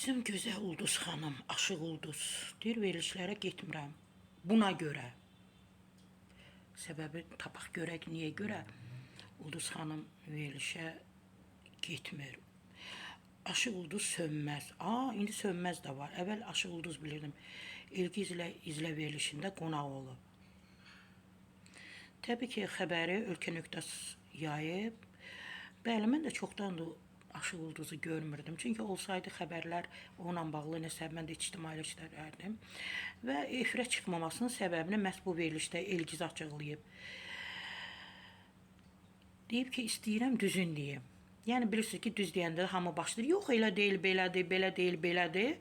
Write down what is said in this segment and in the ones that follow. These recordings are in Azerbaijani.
Əzizim gözəl Ulduz xanım, Aşıq Ulduz. Deyir verilişlərə getmirəm. Buna görə. Səbəbi tapaq görək niyə görə Ulduz xanım verilişə getmir. Aşıq Ulduz sönməz. İndi sönməz də var. Əvvəl Aşıq Ulduz bilirdim. İlgi izlə verilişində qonaq olub. Təbii ki, xəbəri Ölkə.az yayıb. Bəli, mən də çoxdandır Aşıq Ulduzu görmürdüm. Çünki olsaydı xəbərlər onunla bağlı nəsə mən də ictimailəşdirərdim. Və efirə çıxmamasının səbəbini məhz bu verilişdə Elgiz açıqlayıb. Deyib ki, istəyirəm düzün deyim. Yəni bilirsiniz ki, düz deyəndə hamı başlayır. Yox, elə deyil, belədir, belə deyil, belədir.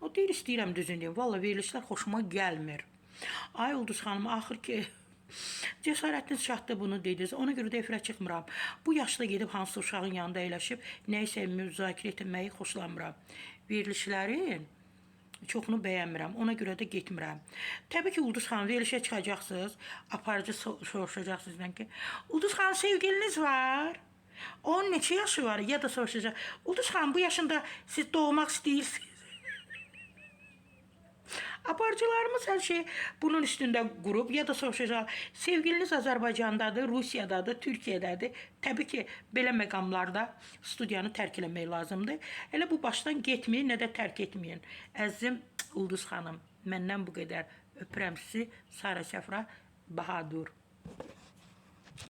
O deyir, istəyirəm düzün deyim. Vallahi verilişlər xoşuma gəlmir. Ay Ulduz xanım, axır ki cəsarətiniz çatdı bunu dediniz. Ona görə də efirə çıxmıram. Bu yaşda gedib hansı uşağın yanında əyləşib nəyisə müzakirə etməyi xoşlamıram. Verilişlərin çoxunu bəyənmirəm. Ona görə də getmirəm. Təbii ki, Ulduz xanım verilişə çıxacaqsınız. Aparıcı soruşacaq sizdən ki, Ulduz xanım sevgiliniz var. Onun neçə yaşı var? Ya da soruşacaq, Ulduz xanım bu yaşında siz doğmaq istəyirsiniz. Aparıcılarımız hər şey bunun üstündə qurub ya da soruşacaq, sevgiliniz Azərbaycandadır, Rusiyadadır, Türkiyədədir. Təbii ki, belə məqamlarda studiyanı tərk eləmək lazımdır. Elə bu başdan getməyin, nə də tərk etməyin. Əzizim Ulduz xanım, məndən bu qədər. Öpürəm sizi. Sara Səfra Bahadur.